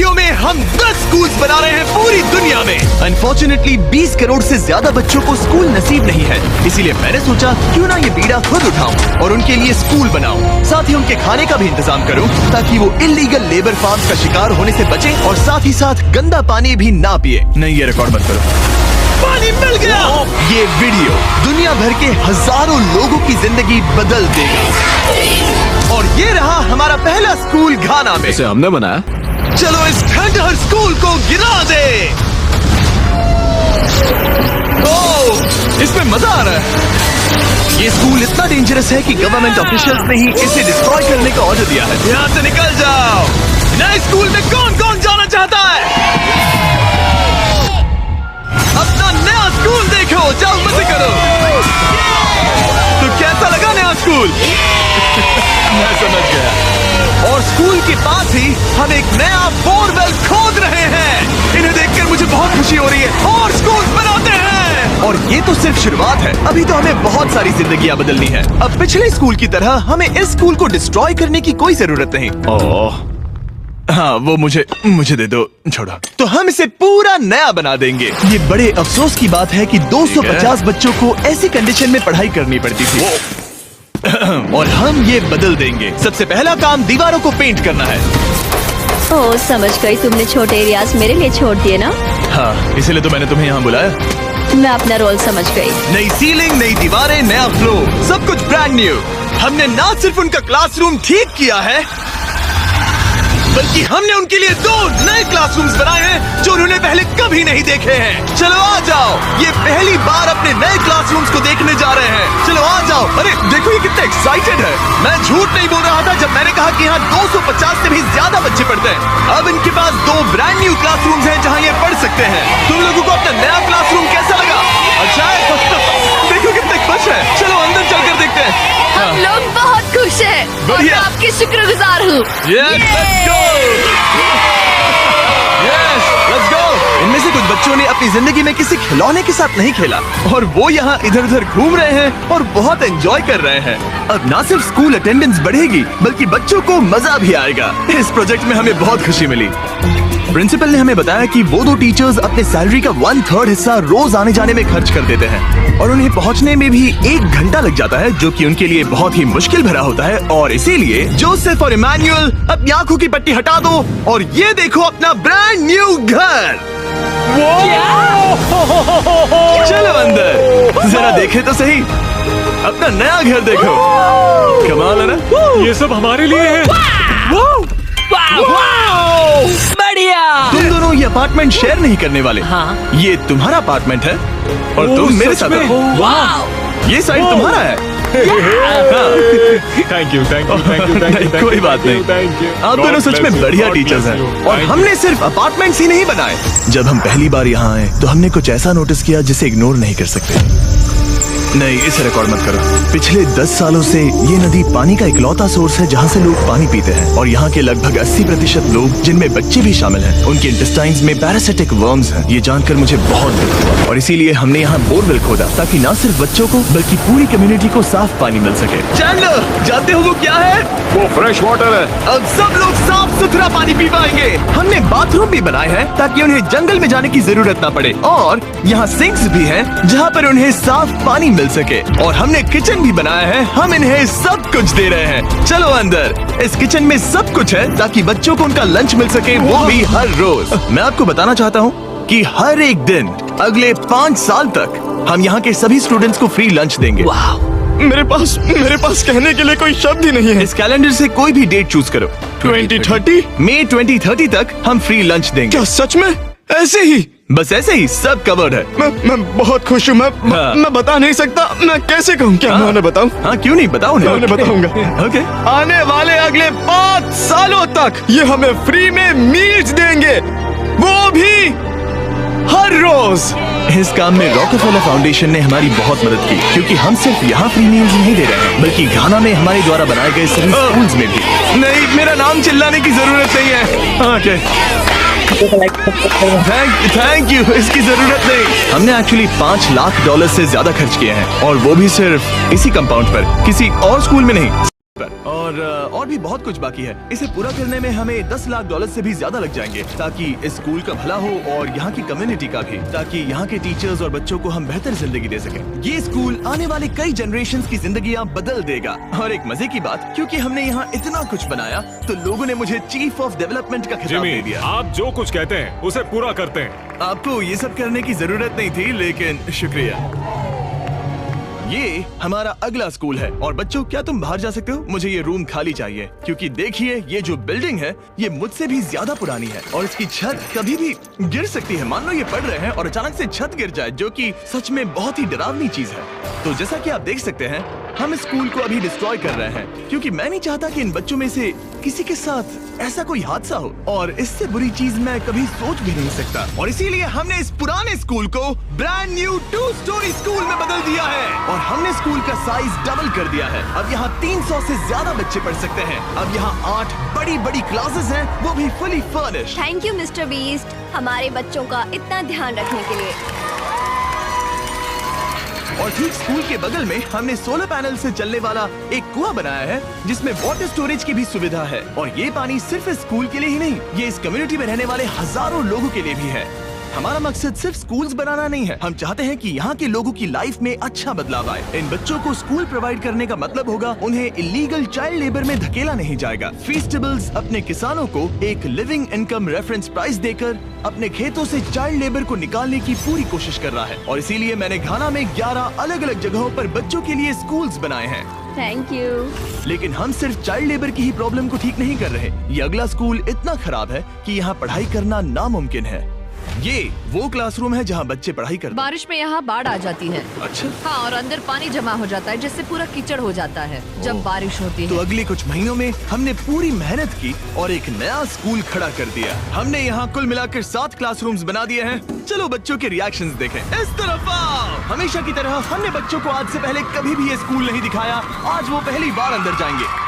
Video में हम 10 schools बना रहे हैं पूरी दुनिया में। अनफॉर्चुनेटली 20 करोड़ से ज्यादा बच्चों को स्कूल नसीब नहीं है, इसीलिए मैंने सोचा क्यों ना ये बीड़ा खुद उठाऊं और उनके लिए स्कूल बनाऊं। साथ ही उनके खाने का भी इंतजाम करूं ताकि वो इलीगल लेबर फार्म्स का शिकार होने से बचे और साथ ही साथ गंदा पानी भी ना पिए। नहीं, ये रिकॉर्ड मत करो। पानी मिल गया। ये वीडियो दुनिया भर के हजारों लोगों की जिंदगी बदल देगा। और ये रहा हमारा पहला स्कूल घाना में। इसे हमने बनाया। चलो इस खंडहर स्कूल को गिरा दे। ओह, इसमें मजा आ रहा है। ये स्कूल इतना डेंजरस है कि गवर्नमेंट ऑफिशियल्स ने ही इसे डिस्ट्रॉय करने का ऑर्डर दिया है। यहाँ से निकल जाओ। नए स्कूल में कौन कौन जाना चाहता है? अपना नया स्कूल देखो, जाओ मत करो। तो कैसा लगा नया स्कूल? मैं समझ गया। और स्कूल के पास ही हम एक नया बोरवेल खोद रहे हैं। इन्हें देखकर मुझे बहुत खुशी हो रही है। और स्कूल बनाते हैं। और ये तो सिर्फ शुरुआत है, अभी तो हमें बहुत सारी जिंदगियां बदलनी है। अब पिछले स्कूल की तरह हमें इस स्कूल को डिस्ट्रॉय करने की कोई जरूरत नहीं। ओह, हाँ, वो मुझे दे दो, छोड़ो। तो हम इसे पूरा नया बना देंगे। ये बड़े अफसोस की बात है कि 250 बच्चों को ऐसी कंडीशन में पढ़ाई करनी पड़ती थी। और हम ये बदल देंगे। सबसे पहला काम दीवारों को पेंट करना है। ओह, समझ गई। तुमने छोटे एरियाज मेरे लिए छोड़ दिए ना? हाँ, इसीलिए तो मैंने तुम्हें यहाँ बुलाया। मैं अपना रोल समझ गई। नई सीलिंग, नई दीवारें, नया फ्लोर, सब कुछ ब्रांड न्यू। हमने ना सिर्फ उनका क्लासरूम ठीक किया है, बल्कि हमने उनके लिए 2 नए क्लासरूम्स बनाए हैं जो उन्होंने पहले कभी नहीं देखे हैं। चलो आ जाओ, ये पहली बार अपने नए क्लासरूम्स को देखने जा रहे हैं। चलो आ जाओ। अरे देखो, ये कितना एक्साइटेड है। मैं झूठ नहीं बोल रहा था जब मैंने कहा कि यहाँ 250 से भी ज्यादा बच्चे पढ़ते हैं। अब इनके पास 2 ब्रांड न्यू क्लासरूम्स हैं जहाँ ये पढ़ सकते हैं। तुम लोगों को अपना नया क्लासरूम कैसा लगा? अच्छा है। देखो कितने खुश है। चलो अंदर चलकर देखते हैं। हम लोग बहुत खुश हैं और मैं आपकी शुक्रगुजार हूँ। इनमें से कुछ बच्चों ने अपनी जिंदगी में किसी खिलौने के साथ नहीं खेला और वो यहाँ इधर उधर घूम रहे हैं और बहुत एंजॉय कर रहे हैं। अब ना सिर्फ स्कूल अटेंडेंस बढ़ेगी बल्कि बच्चों को मजा भी आएगा। इस प्रोजेक्ट में हमें बहुत खुशी मिली। प्रिंसिपल ने हमें बताया कि वो 2 टीचर्स अपने सैलरी का 1/3 हिस्सा रोज आने जाने में खर्च कर देते हैं और उन्हें पहुंचने में भी 1 घंटा लग जाता है, जो कि उनके लिए बहुत ही मुश्किल भरा होता है। और इसीलिए जोसेफ और इमैनुअल अपनी आंखों की पट्टी हटा दो और ये देखो अपना ब्रांड न्यू घर। चलो अंदर जरा देखे तो सही, अपना नया घर देखो। कमाल है ना? ये सब हमारे लिए है। बढ़िया। तुम दोनों ये अपार्टमेंट शेयर नहीं करने वाले। हाँ। ये तुम्हारा अपार्टमेंट है और तुम मेरे साथ हो। ये साइड तुम्हारा है। Thank you. कोई बात नहीं। आप दोनों सच में बढ़िया टीचर्स हैं। और हमने सिर्फ अपार्टमेंट्स ही नहीं बनाए। जब हम पहली बार यहाँ आए तो हमने कुछ ऐसा नोटिस किया जिसे इग्नोर नहीं कर सकते। नहीं, इसे रिकॉर्ड मत करो। पिछले 10 सालों से ये नदी पानी का इकलौता सोर्स है जहाँ से लोग पानी पीते हैं और यहाँ के लगभग 80% लोग, जिनमें बच्चे भी शामिल हैं, उनके इंटेस्टाइन्स में पैरासिटिक वर्म्स हैं। ये जानकर मुझे बहुत दुख हुआ और इसीलिए हमने यहाँ बोरवेल खोदा ताकि न सिर्फ बच्चों को बल्कि पूरी कम्युनिटी को साफ पानी मिल सके। चैंडलर, जानते हो वो क्या है? वो फ्रेश वाटर है। अब सब लोग साफ सुथरा पानी पी पाएंगे। हमने बाथरूम भी बनाए हैं ताकि उन्हें जंगल में जाने की जरूरत न पड़े और यहाँ सिंक्स भी हैं जहाँ पर उन्हें साफ पानी मिल सके। और हमने किचन भी बनाया है। हम इन्हें सब कुछ दे रहे हैं। चलो अंदर। इस किचन में सब कुछ है ताकि बच्चों को उनका लंच मिल सके, वो भी हर रोज। मैं आपको बताना चाहता हूँ कि हर एक दिन अगले 5 साल तक हम यहाँ के सभी स्टूडेंट्स को फ्री लंच देंगे। मेरे पास कहने के लिए कोई शब्द ही नहीं है। इस कैलेंडर से कोई भी डेट चूज करो। 2030? मई 2030 तक हम फ्री लंच देंगे। क्या सच में? ऐसे ही? बस ऐसे ही, सब कवर्ड है। मैं बहुत खुश हूँ। मैं बता नहीं सकता। मैं कैसे कहूँ? क्या मैं उन्हें बताऊँ? हाँ, क्यों नहीं, बताओ मैं उन्हें बताऊंगा। ओके। आने वाले अगले 5 सालों तक ये हमें फ्री में मील्स देंगे, वो भी हर रोज। इस काम में रॉकफेलर फाउंडेशन ने हमारी बहुत मदद की क्योंकि हम सिर्फ यहाँ फ्री मील्स नहीं दे रहे हैं बल्कि घाना में हमारे द्वारा बनाए गए सभी स्कूल्स में भी। नहीं, मेरा नाम चिल्लाने की जरूरत नहीं है। ओके, थैंक यू, इसकी जरूरत नहीं। हमने एक्चुअली $5 लाख से ज्यादा खर्च किए हैं और वो भी सिर्फ इसी कंपाउंड पर, किसी और स्कूल में नहीं। और और भी बहुत कुछ बाकी है। इसे पूरा करने में हमें $10 लाख से भी ज्यादा लग जाएंगे, ताकि इस स्कूल का भला हो और यहाँ की कम्युनिटी का भी, ताकि यहाँ के टीचर्स और बच्चों को हम बेहतर जिंदगी दे सकें। ये स्कूल आने वाले कई जनरेशंस की जिंदगियाँ बदल देगा। और एक मजे की बात, क्योंकि हमने यहाँ इतना कुछ बनाया तो लोगों ने मुझे चीफ ऑफ डेवलपमेंट का खिताब दे दिया। आप जो कुछ कहते हैं उसे पूरा करते हैं। आपको ये सब करने की जरूरत नहीं थी, लेकिन शुक्रिया। ये हमारा अगला स्कूल है। और बच्चों, क्या तुम बाहर जा सकते हो? मुझे ये रूम खाली चाहिए, क्योंकि देखिए ये जो बिल्डिंग है ये मुझसे भी ज्यादा पुरानी है और इसकी छत कभी भी गिर सकती है। मान लो ये पढ़ रहे हैं और अचानक से छत गिर जाए, जो कि सच में बहुत ही डरावनी चीज है। तो जैसा कि आप देख सकते हैं, हम इस स्कूल को अभी डिस्ट्रॉय कर रहे हैं, क्योंकि मैं नहीं चाहता कि इन बच्चों में से किसी के साथ ऐसा कोई हादसा हो, और इससे बुरी चीज मैं कभी सोच भी नहीं सकता। और इसीलिए हमने इस पुराने स्कूल को ब्रांड न्यू 2 स्टोरी स्कूल में बदल दिया है और हमने स्कूल का साइज डबल कर दिया है। अब यहाँ 300 से ज्यादा बच्चे पढ़ सकते हैं। अब यहाँ 8 बड़ी बड़ी क्लासेस हैं, वो भी fully furnished. Thank you mister beast, हमारे बच्चों का इतना ध्यान रखने के लिए। और ठीक स्कूल के बगल में हमने सोलर पैनल से चलने वाला एक कुआं बनाया है, जिसमें वाटर स्टोरेज की भी सुविधा है। और ये पानी सिर्फ इस स्कूल के लिए ही नहीं, ये इस कम्युनिटी में रहने वाले हजारों लोगों के लिए भी है। हमारा मकसद सिर्फ स्कूल्स बनाना नहीं है, हम चाहते हैं कि यहाँ के लोगों की लाइफ में अच्छा बदलाव आए। इन बच्चों को स्कूल प्रोवाइड करने का मतलब होगा उन्हें इलीगल चाइल्ड लेबर में धकेला नहीं जाएगा। फीस्टेबल्स अपने किसानों को एक लिविंग इनकम रेफरेंस प्राइस देकर अपने खेतों से चाइल्ड लेबर को निकालने की पूरी कोशिश कर रहा है। और इसीलिए मैंने घाना में 11 अलग अलग जगहों पर बच्चों के लिए स्कूल्स बनाए हैं। Thank you. लेकिन हम सिर्फ चाइल्ड लेबर की ही प्रॉब्लम को ठीक नहीं कर रहे। ये अगला स्कूल इतना खराब है कि यहाँ पढ़ाई करना नामुमकिन है। ये वो क्लासरूम है जहाँ बच्चे पढ़ाई करते हैं। बारिश में यहाँ बाढ़ आ जाती है। अच्छा। हाँ, और अंदर पानी जमा हो जाता है, जिससे पूरा कीचड़ हो जाता है जब बारिश होती तो है। अगले कुछ महीनों में हमने पूरी मेहनत की और एक नया स्कूल खड़ा कर दिया। हमने यहाँ कुल मिलाकर 7 क्लासरूम्स बना दिए हैं। चलो बच्चों के रिएक्शंस देखें। इस तरफ आओ। हमेशा की तरह हमने बच्चों को आज से पहले कभी भी ये स्कूल नहीं दिखाया। आज वो पहली बार अंदर जाएंगे।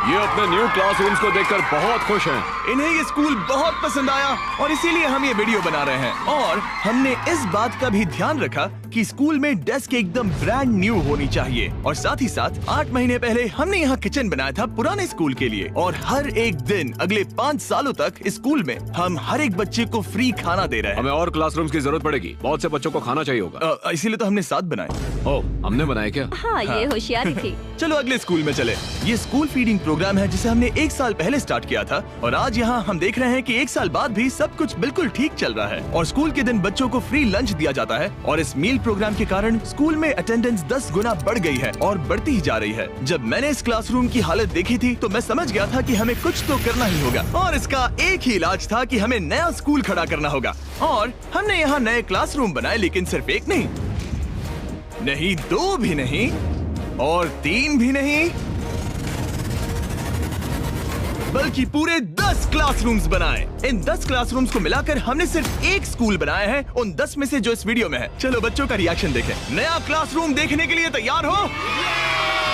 ये अपने न्यू क्लासरूम्स को देखकर बहुत खुश हैं। इन्हें ये स्कूल बहुत पसंद आया और इसीलिए हम ये वीडियो बना रहे हैं। और हमने इस बात का भी ध्यान रखा कि स्कूल में डेस्क एकदम ब्रांड न्यू होनी चाहिए। और साथ ही साथ 8 महीने पहले हमने यहाँ किचन बनाया था पुराने स्कूल के लिए। और हर एक दिन अगले 5 सालों तक स्कूल में हम हर एक बच्चे को फ्री खाना दे रहे हैं। हमें और क्लासरूम्स की जरूरत पड़ेगी, बहुत से बच्चों को खाना चाहिए होगा। इसीलिए तो हमने 7 बनाए। ओह, हमने बनाए क्या? हाँ, ये होशियारी थी। चलो अगले स्कूल में चले। ये स्कूल फीडिंग प्रोग्राम है जिसे हमने 1 साल पहले स्टार्ट किया था। और आज यहाँ हम देख रहे हैं कि 1 साल बाद भी सब कुछ बिल्कुल ठीक चल रहा है। और स्कूल के दिन बच्चों को फ्री लंच दिया जाता है। और इस मील प्रोग्राम के कारण स्कूल में अटेंडेंस 10 गुना बढ़ गई है और बढ़ती ही जा रही है। जब मैंने इस क्लासरूम की हालत देखी थी तो मैं समझ गया था कि हमें कुछ तो करना ही होगा। और इसका एक ही इलाज था कि हमें नया स्कूल खड़ा करना होगा। और हमने यहाँ नए क्लासरूम बनाए, लेकिन सिर्फ एक नहीं, 2 भी नहीं और 3 भी नहीं, बल्कि पूरे 10 क्लासरूम्स बनाए। इन 10 क्लासरूम्स को मिलाकर हमने सिर्फ एक स्कूल बनाया है, उन 10 में से जो इस वीडियो में है। चलो बच्चों का रिएक्शन देखें। नया क्लासरूम देखने के लिए तैयार हो?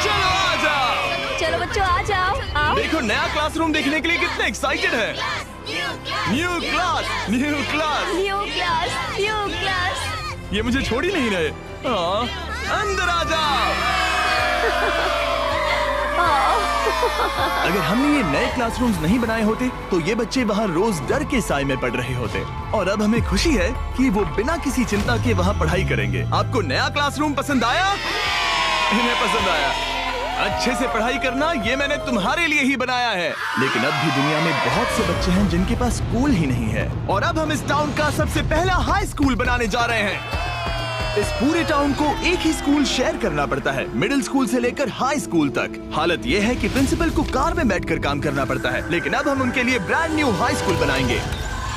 चलो आ जाओ। चलो बच्चों आ जाओ, आओ। देखो नया क्लासरूम देखने के लिए कितने एक्साइटेड है। New class, new class, new class, new class. ये मुझे छोड़ ही नहीं रहे। हाँ, अंदर आ जाओ। अगर हमने ये नए क्लासरूम्स नहीं बनाए होते तो ये बच्चे वहाँ रोज डर के साए में पढ़ रहे होते। और अब हमें खुशी है कि वो बिना किसी चिंता के वहाँ पढ़ाई करेंगे। आपको नया क्लासरूम पसंद आया? इन्हें पसंद आया। अच्छे से पढ़ाई करना ये मैंने तुम्हारे लिए ही बनाया है। लेकिन अब भी दुनिया में बहुत से बच्चे हैं जिनके पास स्कूल ही नहीं है। और अब हम इस टाउन का सबसे पहला हाई स्कूल बनाने जा रहे हैं। इस पूरे टाउन को एक ही स्कूल शेयर करना पड़ता है, मिडिल स्कूल से लेकर हाई स्कूल तक। हालत ये है कि प्रिंसिपल को कार में बैठकर काम करना पड़ता है। लेकिन अब हम उनके लिए ब्रांड न्यू हाई स्कूल बनाएंगे।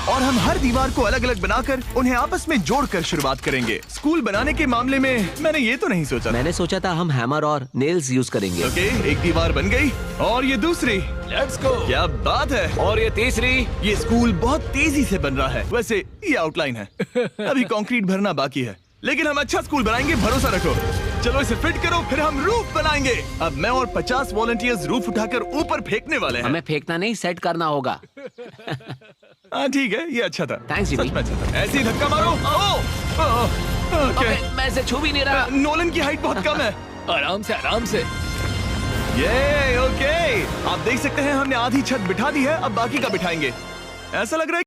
और हम हर दीवार को अलग अलग बनाकर उन्हें आपस में जोड़कर शुरुआत करेंगे। स्कूल बनाने के मामले में मैंने ये तो नहीं सोचा। मैंने सोचा था हम हैमर और नेल्स यूज करेंगे। ओके, एक दीवार बन गई और ये दूसरी। Let's go. क्या बात है। और ये तीसरी। ये स्कूल बहुत तेजी से बन रहा है। वैसे ये आउटलाइन है, अभी कंक्रीट भरना बाकी है, लेकिन हम अच्छा स्कूल बनाएंगे, भरोसा रखो। चलो इसे फिट करो, फिर हम रूफ बनाएंगे। अब मैं और 50 वॉलंटियर्स रूफ उठाकर ऊपर फेंकने वाले हैं। हमें फेंकना नहीं, सेट करना होगा। हाँ ठीक है, ये अच्छा था। Thanks, सच Jimmy। में अच्छा था। ऐसे ही धक्का मारो। ओके, मैं इसे छू भी नहीं रहा। नोलन की हाइट बहुत कम है। आराम से, आराम से। ये ओके, आप देख सकते हैं हमने आधी छत बिठा दी है, अब बाकी का बिठाएंगे। ऐसा लग रहा है